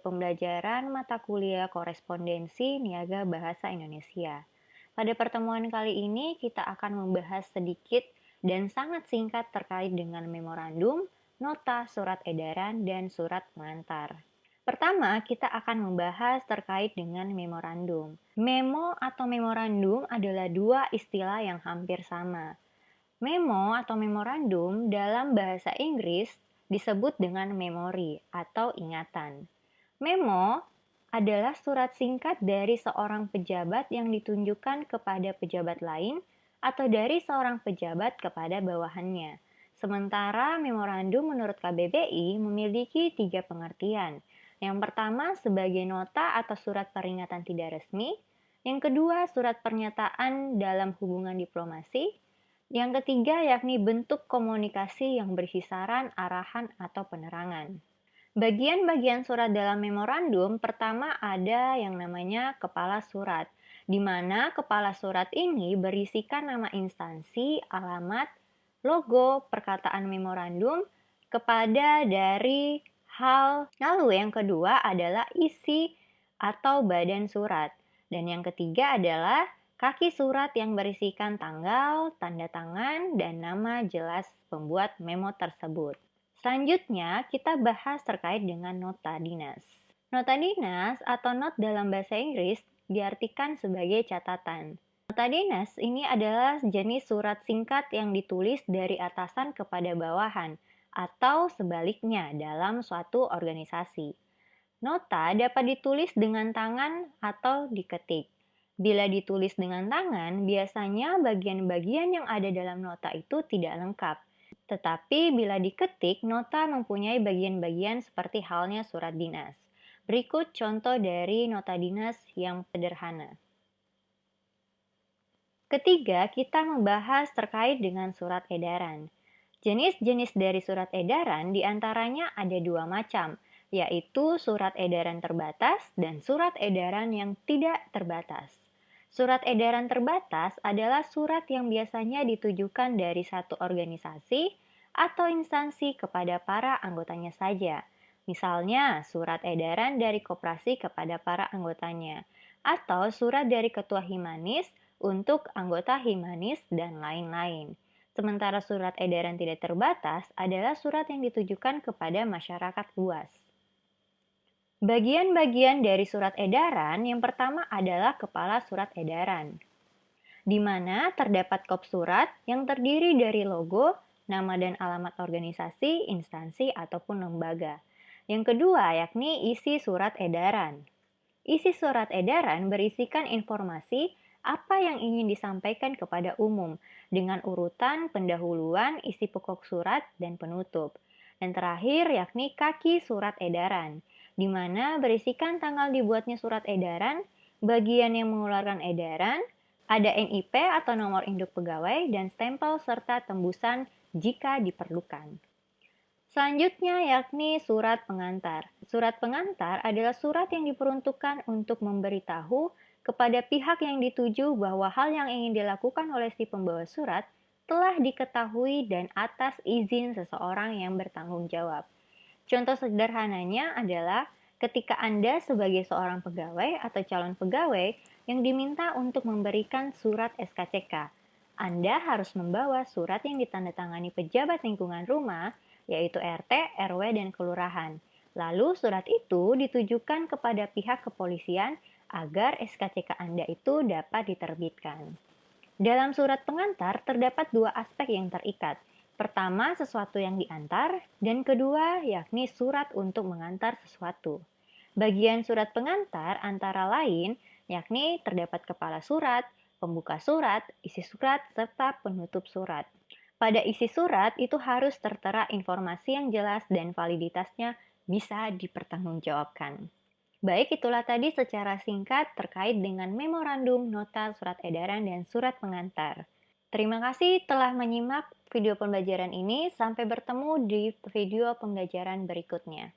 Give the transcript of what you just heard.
pembelajaran mata kuliah korespondensi Niaga Bahasa Indonesia. Pada pertemuan kali ini kita akan membahas sedikit dan sangat singkat terkait dengan memorandum, nota, surat edaran, dan surat pengantar. Pertama, kita akan membahas terkait dengan memorandum. Memo atau memorandum adalah dua istilah yang hampir sama. Memo atau memorandum dalam bahasa Inggris disebut dengan memori atau ingatan. Memo adalah surat singkat dari seorang pejabat yang ditunjukkan kepada pejabat lain atau dari seorang pejabat kepada bawahannya. Sementara memorandum menurut KBBI memiliki tiga pengertian. Yang pertama sebagai nota atau surat peringatan tidak resmi. Yang kedua surat pernyataan dalam hubungan diplomasi. Yang ketiga yakni bentuk komunikasi yang berisi saran, arahan, atau penerangan. Bagian-bagian surat dalam memorandum pertama ada yang namanya kepala surat, di mana kepala surat ini berisikan nama instansi, alamat, logo, perkataan memorandum, kepada dari hal. Lalu yang kedua adalah isi atau badan surat. Dan yang ketiga adalah kaki surat yang berisikan tanggal, tanda tangan, dan nama jelas pembuat memo tersebut. Selanjutnya, kita bahas terkait dengan nota dinas. Nota dinas atau not dalam bahasa Inggris diartikan sebagai catatan. Nota dinas ini adalah jenis surat singkat yang ditulis dari atasan kepada bawahan atau sebaliknya dalam suatu organisasi. Nota dapat ditulis dengan tangan atau diketik. Bila ditulis dengan tangan, biasanya bagian-bagian yang ada dalam nota itu tidak lengkap. Tetapi bila diketik, nota mempunyai bagian-bagian seperti halnya surat dinas. Berikut contoh dari nota dinas yang sederhana. Ketiga, kita membahas terkait dengan surat edaran. Jenis-jenis dari surat edaran diantaranya ada dua macam, yaitu surat edaran terbatas dan surat edaran yang tidak terbatas. Surat edaran terbatas adalah surat yang biasanya ditujukan dari satu organisasi atau instansi kepada para anggotanya saja. Misalnya, surat edaran dari koperasi kepada para anggotanya, atau surat dari ketua Himanis untuk anggota Himanis dan lain-lain. Sementara surat edaran tidak terbatas adalah surat yang ditujukan kepada masyarakat luas. Bagian-bagian dari surat edaran yang pertama adalah kepala surat edaran, di mana terdapat kop surat yang terdiri dari logo, nama dan alamat organisasi, instansi, ataupun lembaga. Yang kedua yakni isi surat edaran. Isi surat edaran berisikan informasi apa yang ingin disampaikan kepada umum dengan urutan pendahuluan, isi pokok surat, dan penutup. Dan terakhir yakni kaki surat edaran, di mana berisikan tanggal dibuatnya surat edaran, bagian yang mengeluarkan edaran, ada NIP atau nomor induk pegawai, dan stempel serta tembusan jika diperlukan. Selanjutnya yakni surat pengantar. Surat pengantar adalah surat yang diperuntukkan untuk memberitahu kepada pihak yang dituju bahwa hal yang ingin dilakukan oleh si pembawa surat telah diketahui dan atas izin seseorang yang bertanggung jawab. Contoh sederhananya adalah ketika Anda sebagai seorang pegawai atau calon pegawai yang diminta untuk memberikan surat SKCK. Anda harus membawa surat yang ditandatangani pejabat lingkungan rumah, yaitu RT, RW, dan kelurahan. Lalu surat itu ditujukan kepada pihak kepolisian agar SKCK Anda itu dapat diterbitkan. Dalam surat pengantar terdapat dua aspek yang terikat. Pertama, sesuatu yang diantar, dan kedua, yakni surat untuk mengantar sesuatu. Bagian surat pengantar antara lain, yakni terdapat kepala surat, pembuka surat, isi surat, serta penutup surat. Pada isi surat itu harus tertera informasi yang jelas dan validitasnya bisa dipertanggungjawabkan. Baik, itulah tadi secara singkat terkait dengan memorandum, nota, surat edaran, dan surat pengantar. Terima kasih telah menyimak video pembelajaran ini. Sampai bertemu di video pembelajaran berikutnya.